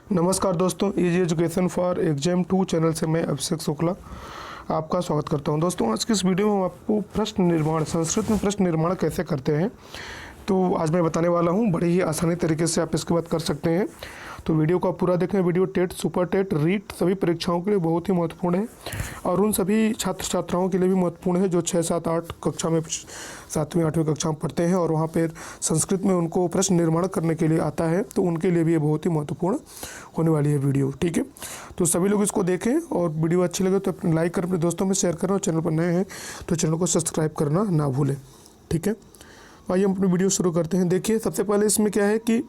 नमस्कार दोस्तों, easy education for exam 2 channel से मैं अभिषेक शुक्ला आपका स्वागत करता हूं। दोस्तों, आज की इस वीडियो में हम आपको प्रश्न निर्माण, संस्कृत में प्रश्न निर्माण कैसे करते हैं तो आज मैं बताने वाला हूं। बड़े ही आसानी तरीके से आप इसके बाद कर सकते हैं। तो वीडियो को आप पूरा देखें। Video TET, super TET, REET सभी परीक्षाओं के लिए बहुत ही महत्वपूर्ण है और उन सभी छात्र छात्राओं के लिए भी महत्वपूर्ण है जो 6, 7, 8 कक्षा में, 7वीं 8वीं कक्षा में पढ़ते हैं और वहाँ पर संस्कृत में उनको प्रश्न निर्माण करने के लिए आता है, तो उनके लिए भी ये बहुत ही महत्वपूर्ण होने वाली है वीडियो। ठीक है, तो सभी लोग इसको देखें और वीडियो अच्छी लगे तो अपने लाइक करें, अपने दोस्तों में शेयर करें और चैनल पर नए हैं तो चैनल को सब्सक्राइब करना ना भूलें। ठीक है, आइए हम अपनी वीडियो शुरू करते हैं। देखिए, सबसे पहले इसमें क्या है कि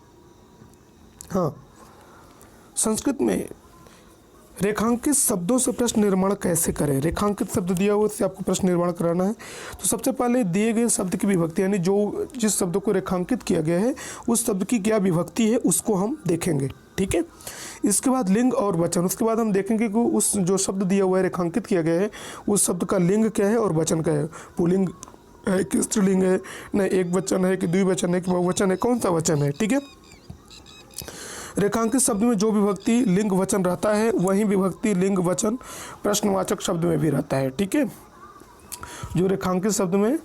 संस्कृत में रेखांकित शब्दों से प्रश्न निर्माण कैसे करें। रेखांकित शब्द दिया हुआ उससे आपको प्रश्न निर्माण कराना है। तो सबसे पहले दिए गए शब्द की विभक्ति, यानी जिस शब्द को रेखांकित किया गया है उस शब्द की क्या विभक्ति है उसको हम देखेंगे। ठीक है, इसके बाद लिंग और वचन, उसके बाद हम देखेंगे कि उस जो शब्द दिया हुआ है, रेखांकित किया गया है, उस शब्द का लिंग क्या है और वचन क्या है। पुल्लिंग है कि स्त्रीलिंग है, न एक वचन है कि द्विवचन है कि बहुवचन है, कौन सा वचन है। ठीक है, रेखांकित शब्द में जो विभक्ति लिंग वचन रहता है वही विभक्ति लिंग वचन प्रश्नवाचक शब्द में भी रहता है। ठीक है, जो रेखांकित शब्द में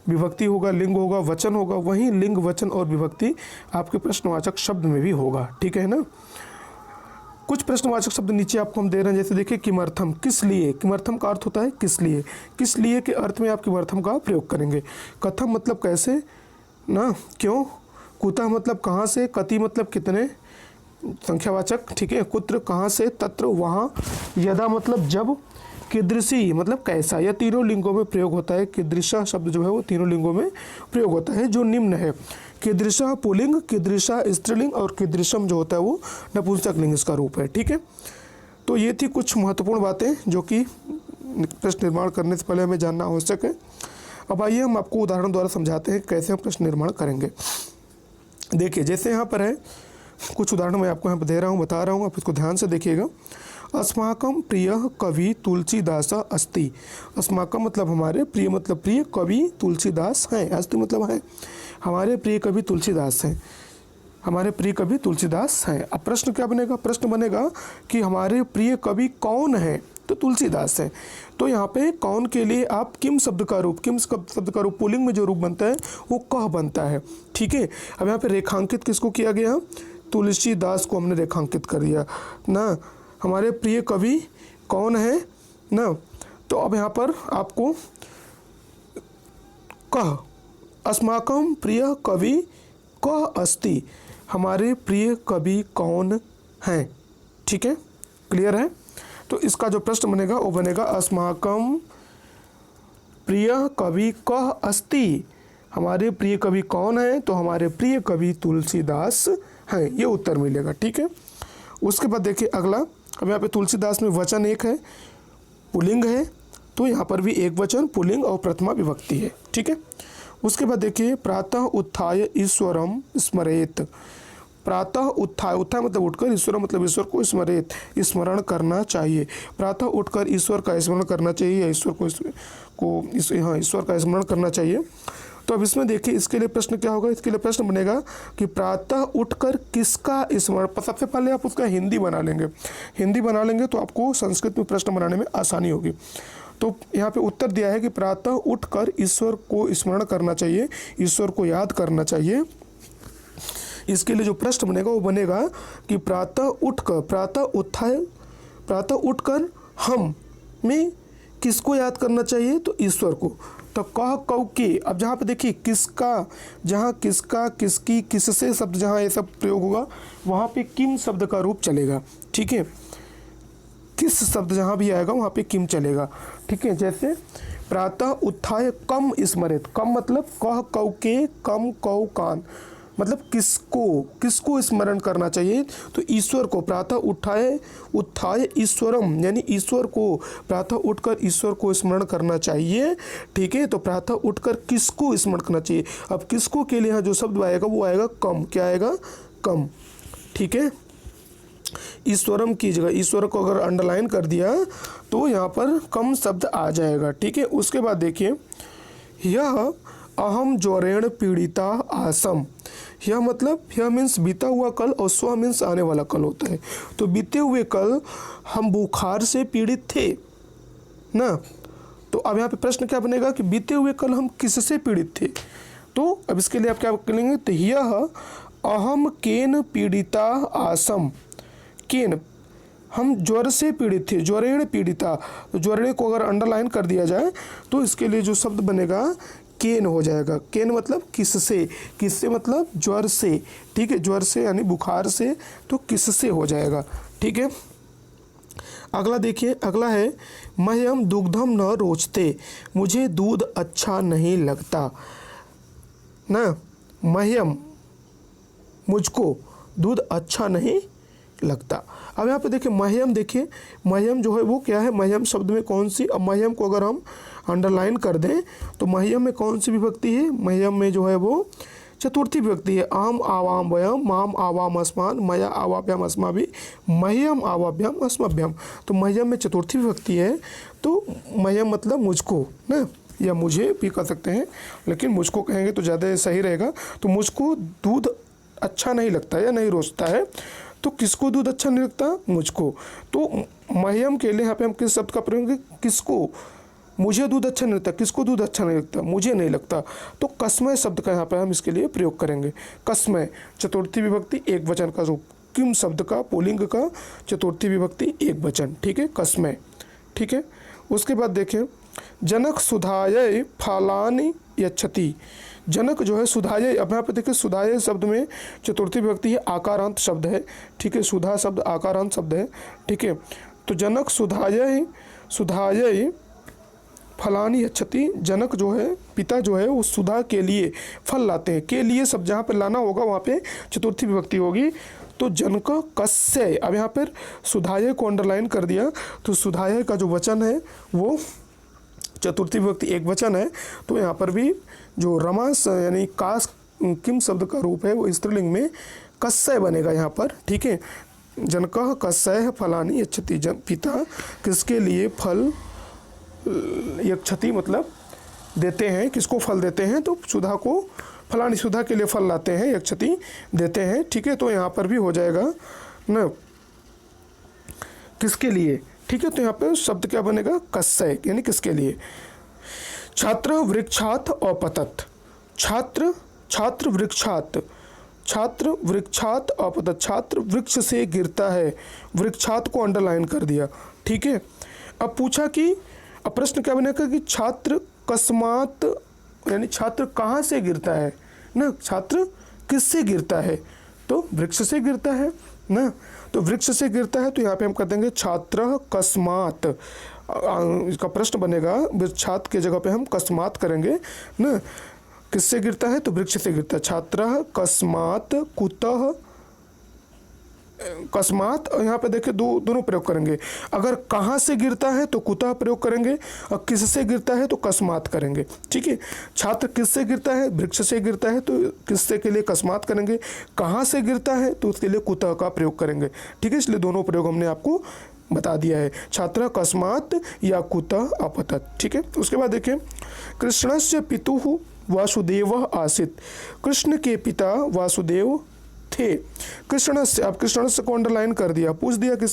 विभक्ति होगा, लिंग होगा, वचन होगा, वही लिंग वचन और विभक्ति आपके प्रश्नवाचक शब्द में भी होगा। ठीक है ना। कुछ प्रश्नवाचक शब्द नीचे आपको हम दे रहे हैं, जैसे देखिए किमर्थम, किस लिए। किमर्थम का अर्थ होता है किस लिए। किस लिए के अर्थ में आप किमर्थम का प्रयोग करेंगे। कथम मतलब कैसे ना, क्यों। कुतः मतलब कहाँ से। कति मतलब कितने, संख्यावाचक। ठीक है, कुत्र कहाँ से, तत्र वहाँ। यदा मतलब जब। कीदृशी मतलब कैसा। यह तीनों लिंगों में प्रयोग होता है। कीदृशा शब्द जो है वो तीनों लिंगों में प्रयोग होता है जो निम्न है। कीदृशा पुल्लिंग, कीदृशा स्त्रीलिंग और कीदृशम जो होता है वो नपुंसक लिंग इसका रूप है। ठीक है, तो ये थी कुछ महत्वपूर्ण बातें जो कि प्रश्न निर्माण करने से पहले हमें जानना आवश्यक है। अब आइए हम आपको उदाहरण द्वारा समझाते हैं कैसे हम प्रश्न निर्माण करेंगे। देखिए, जैसे यहाँ पर है, कुछ उदाहरण मैं आपको यहाँ पर दे रहा हूँ, बता रहा हूँ, आप इसको ध्यान से देखिएगा। अस्माकं प्रिय कवि तुलसीदास अस्ति। अस्माकं मतलब हमारे, प्रिय मतलब प्रिय, कवि तुलसीदास हैं, अस्ति मतलब है, हमारे प्रिय कवि तुलसीदास हैं, हमारे प्रिय कवि तुलसीदास हैं। अब प्रश्न क्या बनेगा। प्रश्न बनेगा कि हमारे प्रिय कवि कौन है, तो तुलसीदास है। तो यहाँ पे कौन के लिए आप किम शब्द का रूप, किम शब्द का रूप पुल्लिंग में जो रूप बनता है वो कह बनता है। ठीक है, अब यहाँ पे रेखांकित किसको किया गया, तुलसीदास को हमने रेखांकित कर दिया ना। हमारे प्रिय कवि कौन है ना, तो अब यहाँ पर आपको कह, अस्माकं प्रिय कवि कह अस्ति, हमारे प्रिय कवि कौन हैं। ठीक है, क्लियर है। तो इसका जो प्रश्न बनेगा वो बनेगा अस्माकं प्रिय कवि कह अस्ति, हमारे प्रिय कवि कौन है, तो हमारे प्रिय कवि तुलसीदास हैं, ये उत्तर मिलेगा। ठीक है, उसके बाद देखिए अगला। अब यहाँ पे तुलसीदास में वचन एक है, पुल्लिंग है, तो यहाँ पर भी एक वचन, पुल्लिंग और प्रथमा विभक्ति है। ठीक है, उसके बाद देखिए प्रातः उत्थाय ईश्वरम स्मरेत। प्रातः उत्थाय, उत्थाय मतलब उठकर, ईश्वर मतलब ईश्वर को स्मरेत स्मरण करना चाहिए। प्रातः उठकर ईश्वर का स्मरण करना चाहिए, ईश्वर को ईश्वर का स्मरण करना चाहिए। तो अब इसमें देखिए इसके लिए प्रश्न क्या होगा। इसके लिए प्रश्न बनेगा कि प्रातः उठकर किसका स्मरण। सबसे पहले आप उसका हिंदी बना लेंगे। हिंदी बना लेंगे तो आपको संस्कृत में प्रश्न बनाने में आसानी होगी। तो यहाँ पे उत्तर दिया है कि प्रातः उठकर ईश्वर को स्मरण करना चाहिए, ईश्वर को याद करना चाहिए। इसके लिए जो प्रश्न बनेगा वो बनेगा कि प्रातः उठकर, प्रातः उत्थाय, प्रातः उठकर हम में किसको याद करना चाहिए, तो ईश्वर को। तो कह कौ के, अब जहाँ पे देखिए किसका, जहाँ किसका, किसकी, किससे शब्द जहाँ ये सब प्रयोग होगा वहाँ पे किम शब्द का रूप चलेगा। ठीक है, किस शब्द जहाँ भी आएगा वहाँ पे किम चलेगा। ठीक है, जैसे प्रातः उत्थाय कम स्मरेत, कम मतलब कह कौ के, कम कौ कान, मतलब किसको स्मरण करना चाहिए, तो ईश्वर को। प्रातः उत्थाय ईश्वरम यानी ईश्वर को, प्रातः उठकर ईश्वर को स्मरण करना चाहिए। ठीक है, तो प्रातः उठकर किसको स्मरण करना चाहिए। अब किसको के लिए यहाँ जो शब्द आएगा वो आएगा कम। क्या आएगा, कम। ठीक है, ईश्वरम की जगह ईश्वर को अगर अंडरलाइन कर दिया तो यहाँ पर कम शब्द आ जाएगा। ठीक है, उसके बाद देखिए यह अहम ज्वरेण पीड़िता आसम। यह मतलब यह मीन्स बीता हुआ कल और स्व मीन्स आने वाला कल होता है। तो बीते हुए कल हम बुखार से पीड़ित थे ना। तो अब यहाँ पे प्रश्न क्या बनेगा कि बीते हुए कल हम किससे पीड़ित थे। तो अब इसके लिए आप क्या करेंगे, तो यह अहम केन पीड़िता आसम। केन हम ज्वर से पीड़ित थे, ज्वरेण पीड़िता। तो ज्वरेण को अगर अंडरलाइन कर दिया जाए तो इसके लिए जो शब्द बनेगा केन हो जाएगा। केन मतलब किससे, किससे मतलब ज्वर से, ठीक है, ज्वर से यानी बुखार से, तो किससे हो जाएगा, ठीक है। अगला देखिए, अगला है मह्यम दुग्धम न रोचते, मुझे दूध अच्छा नहीं लगता ना। मह्यम मुझको दूध अच्छा नहीं लगता। अब यहाँ पे देखिए मह्यम, देखिए मह्यम जो है वो क्या है, मह्यम शब्द में कौन सी, अब मह्यम को अगर हम अंडरलाइन कर दें तो मह्यम में कौन सी विभक्ति है, मह्यम में जो है वो चतुर्थी विभक्ति है। आम आवाम वयम, माम आवाम अस्मान, मया आवाभ्याम अस्माभि, मह्यम आवाभ्याम अस्मभ्यम। तो मह्यम में चतुर्थी विभक्ति है। तो मह्यम मतलब मुझको ना, या मुझे भी कर सकते हैं, लेकिन मुझको कहेंगे तो ज़्यादा सही रहेगा। तो मुझको दूध अच्छा नहीं लगता या नहीं रोचता है। तो किसको दूध अच्छा नहीं लगता, मुझको। तो मह्यम के लिए यहाँ पे हम किस शब्द का प्रयोग करेंगे, किसको, मुझे दूध अच्छा नहीं लगता, किसको दूध अच्छा नहीं लगता, मुझे नहीं लगता। तो कस्मय शब्द का यहाँ पे हम इसके लिए प्रयोग करेंगे। कस्मय चतुर्थी विभक्ति एक वचन का रूप, किम शब्द का पुल्लिंग का चतुर्थी विभक्ति एक वचन, ठीक है, कस्मय, ठीक है। उसके बाद देखें जनक सुधाय फलानि यच्छति। जनक जो है सुधाय, अब यहाँ पे देखिए सुधाय शब्द में चतुर्थी विभक्ति है, आकारांत शब्द है, ठीक है, सुधा शब्द आकारांत शब्द है, ठीक है। तो जनक सुधाय फलानि यच्छति, जनक जो है पिता जो है वो सुधा के लिए फल लाते हैं। के लिए सब जहाँ पे लाना होगा वहाँ पे चतुर्थी विभक्ति होगी। तो जनक कस्य, अब यहाँ पर सुधाय को अंडरलाइन कर दिया। तो सुधाय का जो वचन है वो चतुर्थी विभक्ति एक वचन है। तो यहाँ पर भी जो रमास यानी कास किम शब्द का रूप है वो स्त्रीलिंग में कस्य बनेगा यहाँ पर, ठीक है। जनकः कस्य फलानि यच्छति, पिता किसके लिए फल यच्छति मतलब देते हैं, किसको फल देते हैं, तो सुधा को, फलानी सुधा के लिए फल लाते हैं, यच्छति देते हैं, ठीक है। तो यहाँ पर भी हो जाएगा ना किसके लिए, ठीक है। तो यहाँ पे शब्द क्या बनेगा, कस्य यानी किसके लिए। छात्र वृक्षात अपतत, छात्र वृक्षात, छात्र वृक्षात अपतत, छात्र वृक्ष से गिरता है, वृक्षात को अंडरलाइन कर दिया, ठीक है। अब पूछा कि, अब प्रश्न क्या बनेगा कि छात्र कस्मात यानी छात्र कहाँ से गिरता है ना, छात्र किससे गिरता है, तो वृक्ष से गिरता है ना। तो वृक्ष से गिरता है, तो यहाँ पे हम कर देंगे छात्र कस्मात। इसका प्रश्न बनेगा, छात्र के जगह पे हम कस्मात करेंगे ना। किससे गिरता है, तो वृक्ष से गिरता है। छात्र कस्मात कुतः, कस्मात यहाँ पे देखिए दोनों प्रयोग करेंगे। अगर कहाँ से गिरता है तो कुतः प्रयोग करेंगे, और किससे गिरता है तो कस्मात करेंगे, ठीक है। छात्र किससे गिरता है, वृक्ष से गिरता है, तो किससे के लिए कस्मात करेंगे। कहाँ से गिरता है तो उसके लिए कुतः का प्रयोग करेंगे, ठीक है। इसलिए दोनों प्रयोग हमने आपको बता दिया है, छात्र कस्मात या कुतः अपतत, ठीक है। उसके बाद देखिए कृष्णस्य पितुः वासुदेवः आसीत्, कृष्ण के पिता वासुदेव थे। कृष्णस्य, अब कृष्णस्य को अंडरलाइन कर दिया, पूछ दिया कि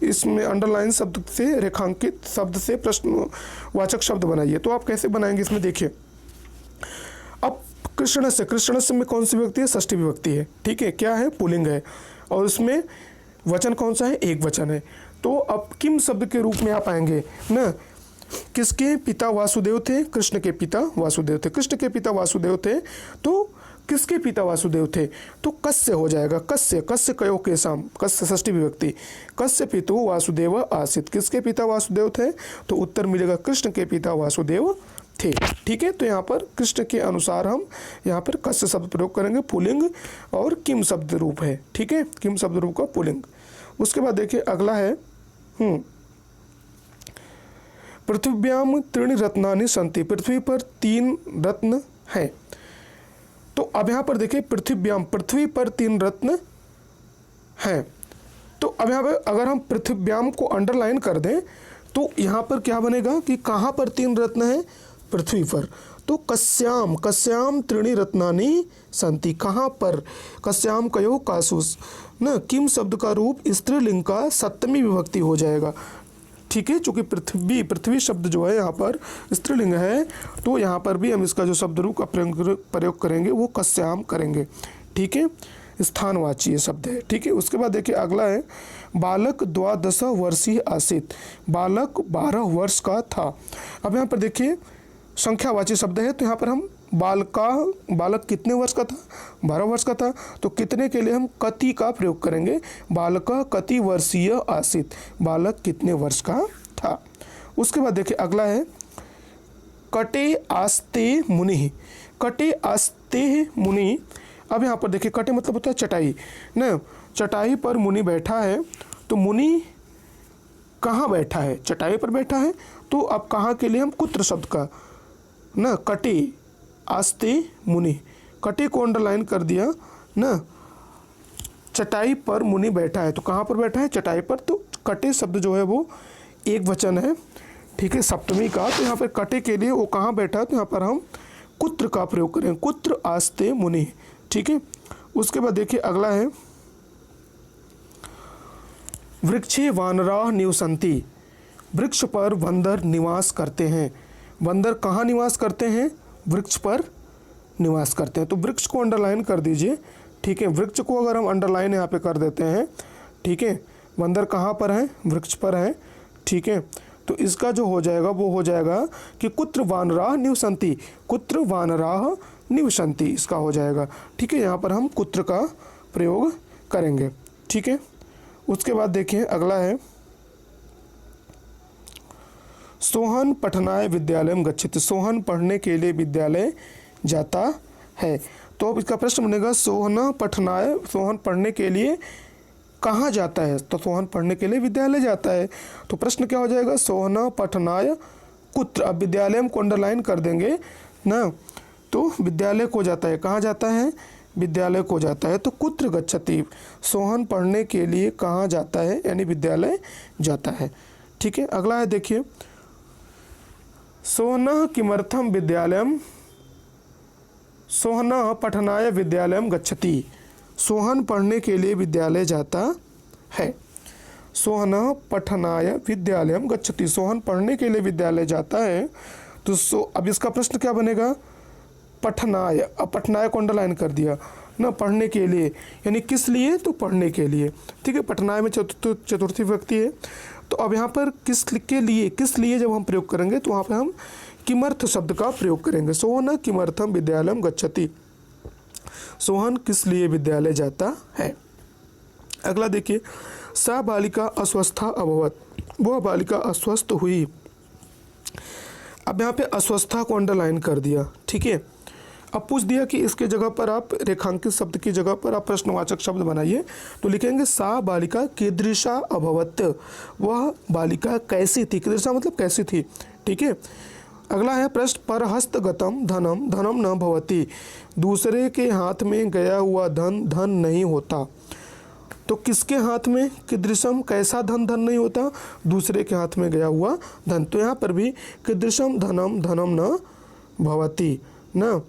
इसमें अंडरलाइन शब्द से, रेखांकित शब्द से प्रश्नवाचक शब्द बनाइए। तो आप कैसे बनाएंगे इसमें देखिए। अब कृष्णस्य, कृष्णस्य में कौन सी विभक्ति है, षष्ठी विभक्ति है, ठीक है, क्या है, पुल्लिंग है, और उसमें वचन कौन सा है, एक वचन है। तो अब किम शब्द के रूप में आप आएंगे ना, किसके पिता वासुदेव थे, कृष्ण के पिता वासुदेव थे, कृष्ण के पिता वासुदेव थे। तो किसके पिता वासुदेव थे, तो कस्य हो जाएगा, कस्य, कस्य कयो के साम, कस्य षष्ठी विभक्ति, कस्य पितु वासुदेव आसीत्, किसके पिता वासुदेव थे, तो उत्तर मिलेगा कृष्ण के पिता वासुदेव थे, ठीक है। तो यहाँ पर कृष्ण के अनुसार हम यहाँ पर कस्य शब्द प्रयोग करेंगे, पुल्लिंग, और किम शब्द रूप है, ठीक है, किम शब्द रूप का पुल्लिंग। उसके बाद देखिए अगला है पृथ्व्याम त्रीणि रत्नानि सन्ति, पृथ्वी पर 3 रत्न हैं। तो अब यहाँ पर देखिए पृथ्व्याम, पृथ्वी पर 3 रत्न हैं। तो अब यहाँ पर अगर हम पृथ्व्याम को अंडरलाइन कर दें तो यहाँ पर क्या बनेगा कि कहाँ पर 3 रत्न हैं, पृथ्वी पर। तो कस्याम कस्याम त्रीणि रत्नानि सन्ति, कहाँ पर, कस्याम कयो कासुस न, किम शब्द का रूप स्त्रीलिंग का सप्तमी विभक्ति हो जाएगा। ठीक है, चूँकि पृथ्वी पृथ्वी शब्द जो है यहाँ पर स्त्रीलिंग है, तो यहाँ पर भी हम इसका जो शब्द रूप का प्रयोग करेंगे वो कस्याम करेंगे। ठीक है, स्थानवाची शब्द है। ठीक है, उसके बाद देखिए अगला है बालक 12 वर्षीय आसीत, बालक 12 वर्ष का था। अब यहाँ पर देखिए संख्यावाची शब्द है, तो यहाँ पर हम बालक कितने वर्ष का था, 12 वर्ष का था, तो कितने के लिए हम कति का प्रयोग करेंगे, बालक कति वर्षीय आसीत, बालक कितने वर्ष का था। उसके बाद देखिए अगला है कटे आस्ते मुनि, कटे आस्ते मुनि। अब यहाँ पर देखिए कटे मतलब होता है चटाई न, चटाई पर मुनि बैठा है, तो मुनि कहाँ बैठा है, चटाई पर बैठा है, तो अब कहाँ के लिए हम कुत्र शब्द का न, कटे आस्ते मुनि, कटे को अंडरलाइन कर दिया न, चटाई पर मुनि बैठा है, तो कहाँ पर बैठा है, चटाई पर, तो कटे शब्द जो है वो एक वचन है। ठीक है, सप्तमी का, तो यहाँ पर कटे के लिए वो कहाँ बैठा है, तो यहाँ पर हम कुत्र का प्रयोग करें, कुत्र आस्ते मुनि। ठीक है, उसके बाद देखिए अगला है वृक्षे वानराः निवसन्ति, वृक्ष पर बंदर निवास करते हैं, बंदर कहाँ निवास करते हैं, वृक्ष पर निवास करते हैं, तो वृक्ष को अंडरलाइन कर दीजिए। ठीक है, वृक्ष को अगर हम अंडरलाइन यहाँ पे कर देते हैं, ठीक है, बंदर कहाँ पर है, वृक्ष पर है। ठीक है, तो इसका जो हो जाएगा वो हो जाएगा कि कुत्र वानराः निवसन्ति, कुत्र वानराः निवसन्ति, इसका हो जाएगा। ठीक है, यहाँ पर हम कुत्र का प्रयोग करेंगे। ठीक है, उसके बाद देखिए अगला है सोहन पठनाय विद्यालयम गच्छति, सोहन पढ़ने के लिए विद्यालय जाता है। तो अब इसका प्रश्न बनेगा सोहन पठनाय, सोहन पढ़ने के लिए कहाँ जाता है, तो सोहन पढ़ने के लिए विद्यालय जाता है, तो प्रश्न क्या हो जाएगा, सोहन पठनाय कुत्र। अब विद्यालय को अंडरलाइन कर देंगे ना, तो विद्यालय को जाता है, कहाँ जाता है, विद्यालय को जाता है, तो कुत्र गच्छति, सोहन पढ़ने के लिए कहाँ जाता है, यानी विद्यालय जाता है। ठीक है, अगला है देखिए सोहनः किमर्थम विद्यालयम, सोहनः पठनाय विद्यालयम गच्छति, सोहन पढ़ने के लिए विद्यालय जाता है, सोहनः पठनाय विद्यालयम गच्छति, सोहन पढ़ने के लिए विद्यालय जाता है। तो अब इसका प्रश्न क्या बनेगा, पठनाय, अब पठनाय को अंडरलाइन कर दिया ना, पढ़ने के लिए, यानी किस लिए, तो पढ़ने के लिए। ठीक है, पठनाय में चतुर्थी विभक्ति है, तो अब यहाँ पर किस लिए जब हम प्रयोग करेंगे, तो वहाँ पे हम किमर्थ शब्द का प्रयोग करेंगे, सोहन किमर्थम विद्यालयम गच्छति, सोहन किस लिए विद्यालय जाता है। अगला देखिए सा बालिका अस्वस्था अभवत, वह बालिका अस्वस्थ हुई। अब यहाँ पे अस्वस्थता को अंडरलाइन कर दिया। ठीक है, अब पूछ दिया कि इसके जगह पर आप रेखांकित शब्द की जगह पर आप प्रश्नवाचक शब्द बनाइए, तो लिखेंगे सा बालिका कीदृशा अभवत, वह बालिका कैसी थी, कीदृशा मतलब कैसी थी। ठीक है, अगला है प्रश्न परहस्तगतम धनम धनम न भवति, दूसरे के हाथ में गया हुआ धन धन नहीं होता, तो किसके हाथ में, कीदृशम कैसा धन धन नहीं होता, दूसरे के हाथ में गया हुआ धन, तो यहाँ पर भी कीदृशम धनम धनम न भवति न,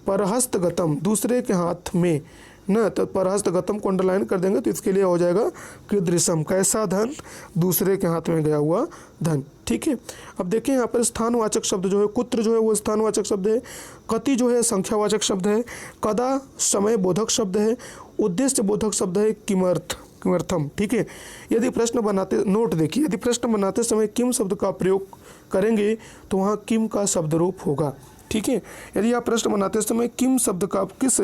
परहस्तगतम दूसरे के हाथ में न, तो परहस्तगतम को अंडरलाइन कर देंगे, तो इसके लिए हो जाएगा कीदृशम कैसा धन, दूसरे के हाथ में गया हुआ धन। ठीक है, अब देखिए यहाँ पर स्थानवाचक शब्द जो है, कुत्र जो है वो स्थानवाचक शब्द है, कति जो है संख्यावाचक शब्द है, कदा समय बोधक शब्द है, उद्देश्य बोधक शब्द है, किमर्थम। ठीक है, यदि प्रश्न बनाते, नोट देखिए, यदि प्रश्न बनाते समय किम शब्द का प्रयोग करेंगे तो वहाँ किम का शब्द रूप होगा। ठीक है, यदि आप प्रश्न बनाते समय किम शब्द का किस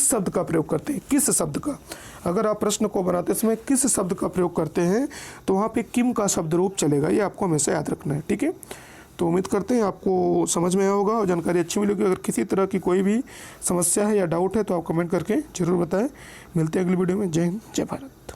शब्द का प्रयोग करते हैं, किस शब्द का, अगर आप प्रश्न को बनाते समय किस शब्द का प्रयोग करते हैं तो वहाँ पे किम का शब्द रूप चलेगा, ये आपको हमेशा याद रखना है। ठीक है, तो उम्मीद करते हैं आपको समझ में आया होगा और जानकारी अच्छी मिलेगी। अगर किसी तरह की कोई भी समस्या है या डाउट है तो आप कमेंट करके जरूर बताएं। मिलते हैं अगली वीडियो में। जय हिंद, जय भारत।